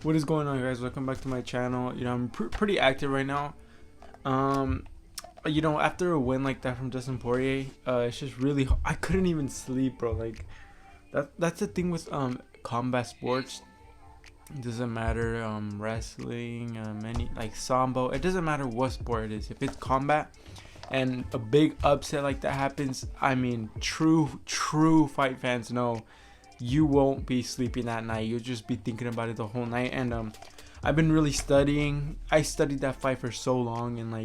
What is going on, guys? Welcome back to my channel. I'm pretty active right now. After a win like that from Dustin Poirier, it's just really I couldn't even sleep, bro. Like that's the thing with combat sports. It doesn't matter wrestling, any like sambo. It doesn't matter what sport it is. If it's combat and a big upset like that happens, I mean, true fight fans know you won't be sleeping that night. You'll just be thinking about it the whole night. And I've been really studying. I studied that fight for so long, and I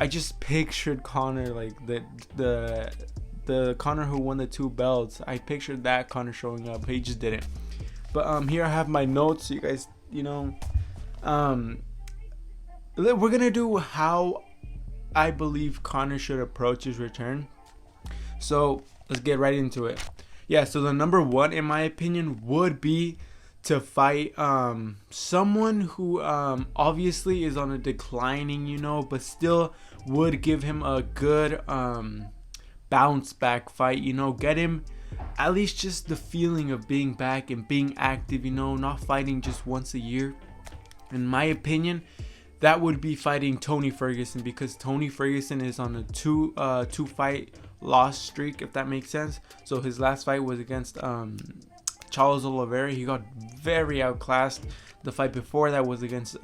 just pictured Conor, like the Conor who won the 2 belts. I pictured that Conor showing up. He just didn't. But here I have my notes, so you guys, we're gonna do how I believe Conor should approach his return. So let's get right into it. Yeah, so the number one, in my opinion, would be to fight someone who obviously is on a declining, but still would give him a good bounce back fight. Get him at least just the feeling of being back and being active, not fighting just once a year. In my opinion, that would be fighting Tony Ferguson, because Tony Ferguson is on a two fight loss streak, if that makes sense. So his last fight was against Charles Oliveira. He got very outclassed. The fight before that was against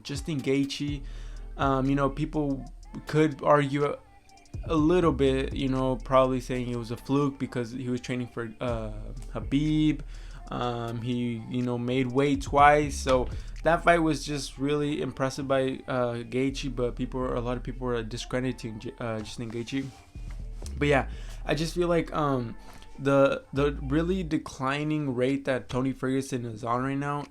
Justin Gaethje. People could argue a little bit, probably saying it was a fluke because he was training for Khabib. He made weight twice, so that fight was just really impressive by Gaethje, but a lot of people were discrediting Justin Gaethje. But yeah, I just feel like the really declining rate that Tony Ferguson is on right now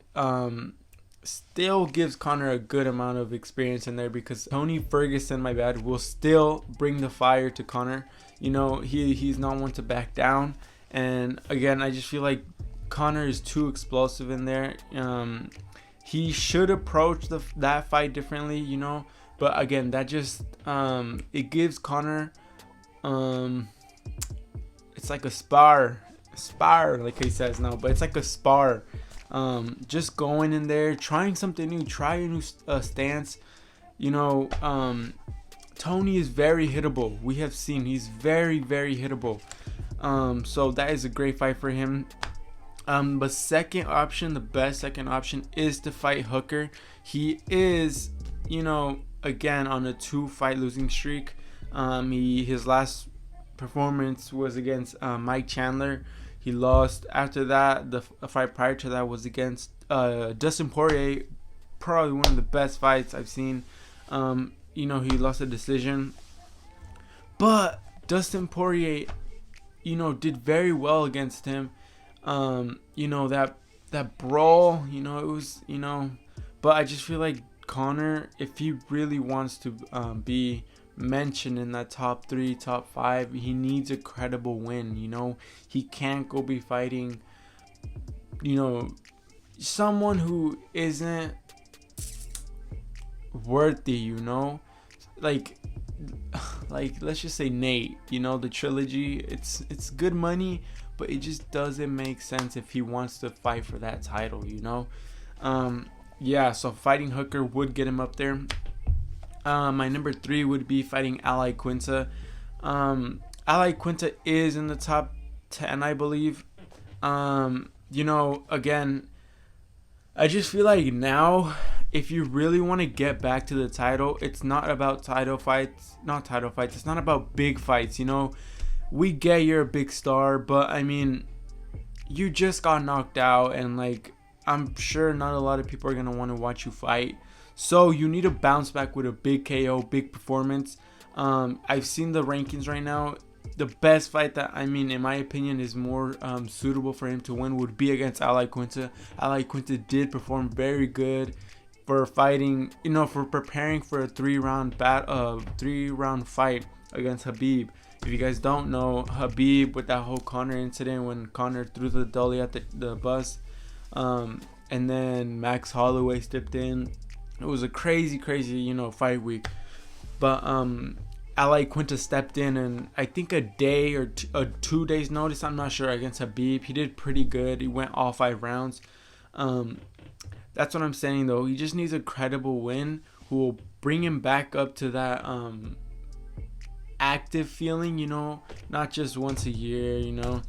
still gives Conor a good amount of experience in there, because Tony Ferguson, will still bring the fire to Conor. He's not one to back down. And again, I just feel like Conor is too explosive in there. He should approach that fight differently, but again, that just it gives Conor it's like a spar like he says now, but it's like a spar. Just going in there, trying something new, try a new stance. Tony is very hittable. We have seen he's very, very hittable. So that is a great fight for him. But the best second option is to fight Hooker. He is, again, on a 2-fight losing streak. His last performance was against Mike Chandler. He lost. After that, the fight prior to that was against Dustin Poirier. Probably one of the best fights I've seen. He lost a decision. But Dustin Poirier, did very well against him. That brawl, it was, but I just feel like Conor, if he really wants to be mentioned in that top 3, top 5, he needs a credible win. He can't go be fighting someone who isn't worthy, like let's just say Nate. The trilogy, it's good money, but it just doesn't make sense if he wants to fight for that title. So fighting Hooker would get him up there. My number 3 would be fighting Al Iaquinta. Al Iaquinta is in the top 10, I believe. Again, I just feel like now, if you really want to get back to the title, it's not about it's not about big fights. We get you're a big star, but I mean, you just got knocked out, and I'm sure not a lot of people are going to want to watch you fight. So you need to bounce back with a big KO, big performance. I've seen the rankings right now. The best fight that, in my opinion, is more suitable for him to win would be against Al Iaquinta. Al Iaquinta did perform very good for fighting, for preparing for a 3-round fight against Khabib. If you guys don't know, Khabib, with that whole Conor incident when Conor threw the dolly at the bus, and then Max Holloway stepped in. It was a crazy, fight week. But Al Iaquinta stepped in, and I think a day or 2 days notice, I'm not sure, against Khabib. He did pretty good. He went all 5 rounds. Um, that's what I'm saying though. He just needs a credible win who will bring him back up to that active feeling, not just once a year.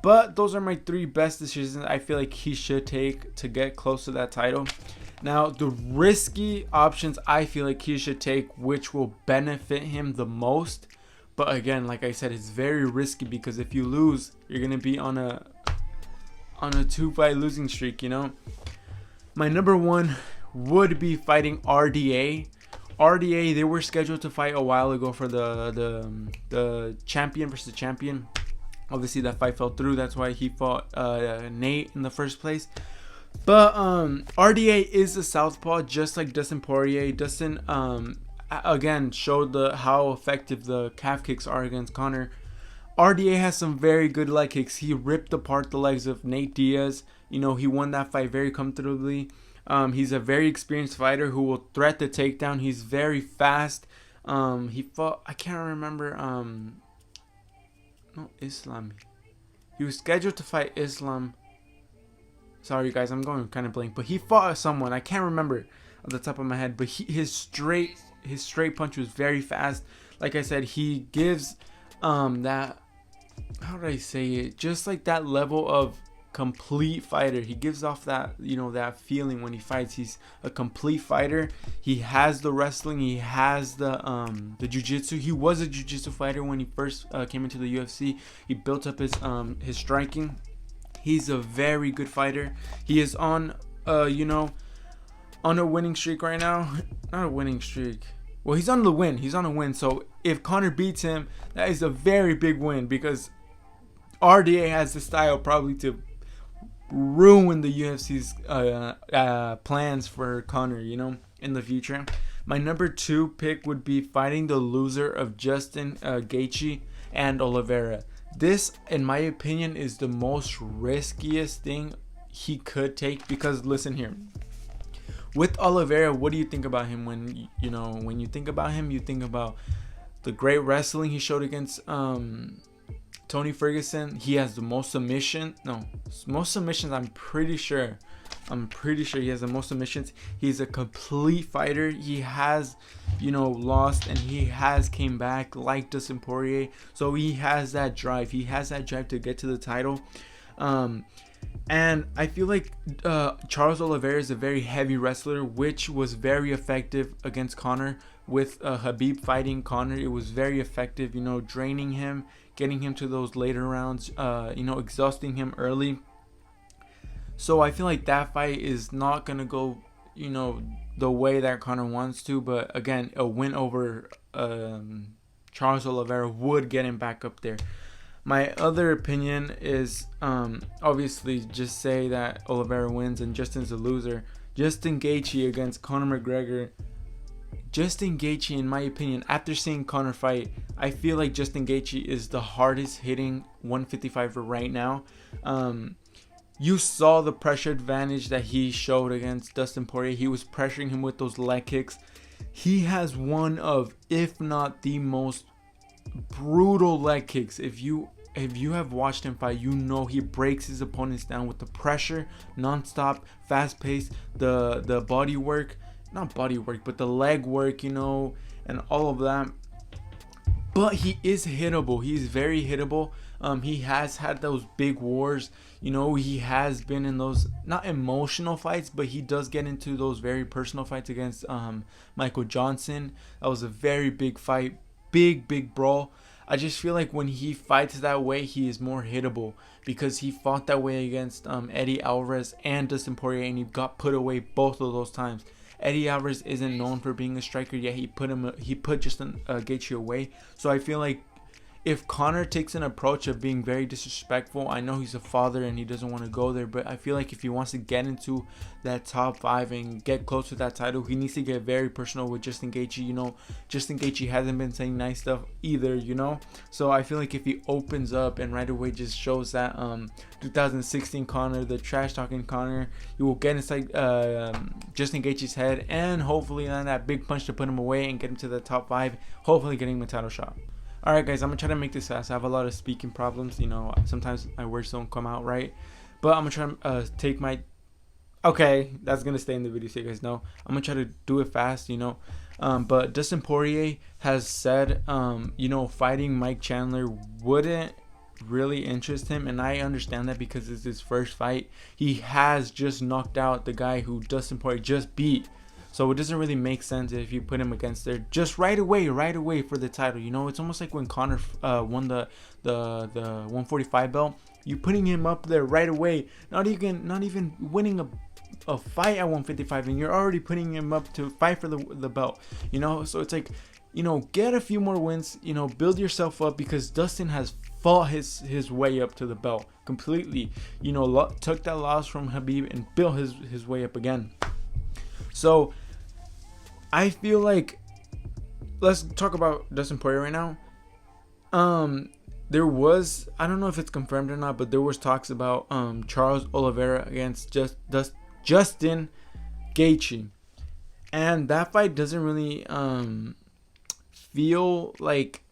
But those are my 3 best decisions I feel like he should take to get close to that title. Now, the risky options I feel like he should take, which will benefit him the most. But again, like I said, it's very risky because if you lose, you're gonna be on a 2-fight losing streak. My number 1 would be fighting RDA. RDA, they were scheduled to fight a while ago for the champion versus champion. Obviously, that fight fell through. That's why he fought Nate in the first place. But RDA is a southpaw, just like Dustin Poirier. Dustin, again, showed how effective the calf kicks are against Conor. RDA has some very good leg kicks. He ripped apart the legs of Nate Diaz. He won that fight very comfortably. He's a very experienced fighter who will threat the takedown. He's very fast. He fought, I can't remember, no, Islam. He was scheduled to fight Islam. Sorry guys, I'm going kind of blank, but he fought someone. I can't remember off the top of my head, but his straight punch was very fast. Like I said, he gives that, how do I say it? Just like that level of complete fighter. He gives off that, that feeling when he fights. He's a complete fighter. He has the wrestling, he has the jiu-jitsu. He was a jiu-jitsu fighter when he first came into the UFC. He built up his striking. He's a very good fighter. He is on on a winning streak right now. Not a winning streak. Well, he's on the win. He's on a win. So if Conor beats him, that is a very big win because RDA has the style probably to ruin the UFC's plans for Conor, in the future. My number 2 pick would be fighting the loser of Justin Gaethje and Oliveira. This, in my opinion, is the most riskiest thing he could take because, listen here. With Oliveira, what do you think about him when you think about him, you think about the great wrestling he showed against Tony Ferguson. He has the most submissions. I'm pretty sure he has the most submissions. He's a complete fighter. He has, lost and he has came back like Dustin Poirier. So he has that drive. He has that drive to get to the title. And I feel like Charles Oliveira is a very heavy wrestler, which was very effective against Conor. With Khabib fighting Conor, it was very effective, draining him, getting him to those later rounds, exhausting him early. So I feel like that fight is not going to go, the way that Conor wants to. But again, a win over Charles Oliveira would get him back up there. My other opinion is obviously just say that Oliveira wins and Justin's a loser. Justin Gaethje against Conor McGregor. Justin Gaethje, in my opinion, after seeing Conor fight, I feel like Justin Gaethje is the hardest hitting 155er right now. You saw the pressure advantage that he showed against Dustin Poirier. He was pressuring him with those leg kicks. He has one of, if not the most brutal leg kicks. If you have watched him fight, he breaks his opponents down with the pressure, non-stop, fast-paced, the body work, not body work, but the leg work, and all of that. But he is hittable. He's very hittable. He has had those big wars. He has been in those, not emotional fights, but he does get into those very personal fights against Michael Johnson. That was a very big fight. Big brawl. I just feel like when he fights that way, he is more hittable because he fought that way against Eddie Alvarez and Dustin Poirier, and he got put away both of those times. Eddie Alvarez isn't known for being a striker, yet he put Justin Gaethje away. So I feel like if Conor takes an approach of being very disrespectful, I know he's a father and he doesn't want to go there, but I feel like if he wants to get into that top 5 and get close to that title, he needs to get very personal with Justin Gaethje. Justin Gaethje hasn't been saying nice stuff either, So I feel like if he opens up and right away just shows that 2016 Conor, the trash talking Conor, he will get inside Justin Gaethje's head and hopefully land that big punch to put him away and get him to the top 5, hopefully getting him a title shot. Alright guys, I'm going to try to make this fast. I have a lot of speaking problems, sometimes my words don't come out right. But I'm going to try to take my Okay, that's gonna stay in the video so you guys know. I'm gonna try to do it fast, you know. But Dustin Poirier has said, you know, fighting Mike Chandler wouldn't really interest him, and I understand that because it's his first fight. He has just knocked out the guy who Dustin Poirier just beat. So it doesn't really make sense if you put him against there just right away for the title. You know, it's almost like when Conor won the 145 belt. You putting him up there right away, not even winning a fight at 155, and you're already putting him up to fight for the belt. You know, so it's like, you know, get a few more wins. You know, build yourself up, because Dustin has fought his way up to the belt completely. You know, took that loss from Khabib and built his way up again. So I feel like, let's talk about Dustin Poirier right now. There was, I don't know if it's confirmed or not, but there was talks about Charles Oliveira against Justin Gaethje, and that fight doesn't really feel like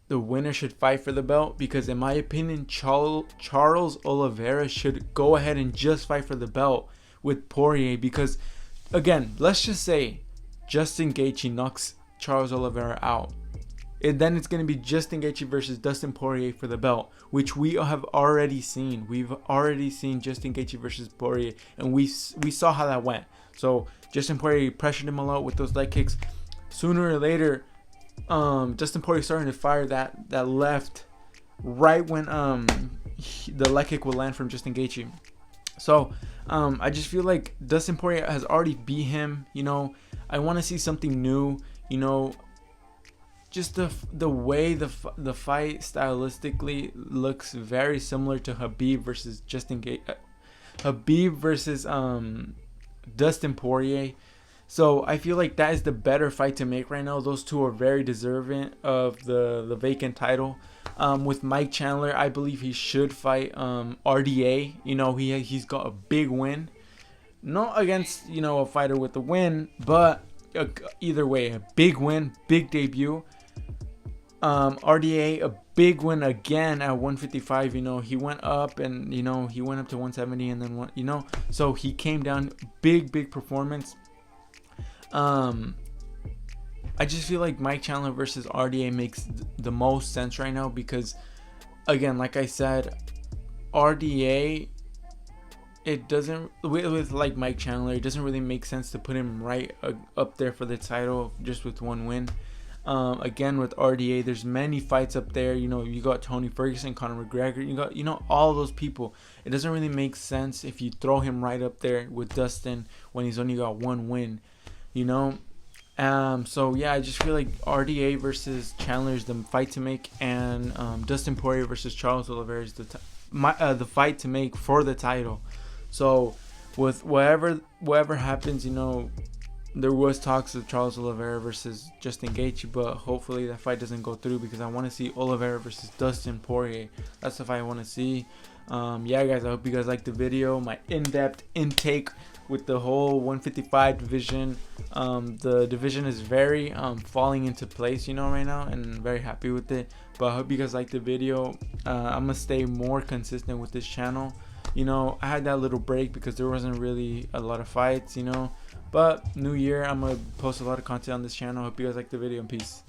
the winner should fight for the belt, because in my opinion, Charles Oliveira should go ahead and just fight for the belt with Poirier, because again, let's just say Justin Gaethje knocks Charles Oliveira out, and then it's going to be Justin Gaethje versus Dustin Poirier for the belt, which we have already seen. We've already seen Justin Gaethje versus Poirier, and we saw how that went. So Justin Poirier pressured him a lot with those leg kicks. Sooner or later, Dustin Poirier starting to fire that left right when the leg kick will land from Justin Gaethje. So I just feel like Dustin Poirier has already beat him. You know, I want to see something new. You know, just the way the fight stylistically looks very similar to Khabib versus Khabib versus Dustin Poirier. So I feel like that is the better fight to make right now. Those two are very deserving of the vacant title. With Mike Chandler, I believe he should fight RDA. You know, he's got a big win, not against, you know, a fighter with a win, but either way, a big win, big debut. RDA, a big win again at 155. You know, he went up, and you know, he went up to 170, and then you know, so he came down. Big performance. I just feel like Mike Chandler versus RDA makes the most sense right now, because again, like I said, RDA, it doesn't, with like Mike Chandler, it doesn't really make sense to put him right up there for the title just with one win. Again, with RDA, there's many fights up there. You know, you got Tony Ferguson, Conor McGregor, you got, you know, all those people. It doesn't really make sense if you throw him right up there with Dustin when he's only got one win, you know. So yeah, I just feel like RDA versus Chandler is the fight to make, and Dustin Poirier versus Charles Oliveira is the fight to make for the title. So with whatever happens, you know, there was talks of Charles Oliveira versus Justin Gaethje, but hopefully that fight doesn't go through, because I want to see Oliveira versus Dustin Poirier. That's the fight I want to see. Yeah, guys, I hope you guys liked the video. My in-depth intake with the whole 155 division. The division is very falling into place, you know, right now, and very happy with it. But I hope you guys liked the video. I'm gonna stay more consistent with this channel. You know, I had that little break because there wasn't really a lot of fights, you know. But new year, I'm gonna post a lot of content on this channel. Hope you guys like the video, and peace.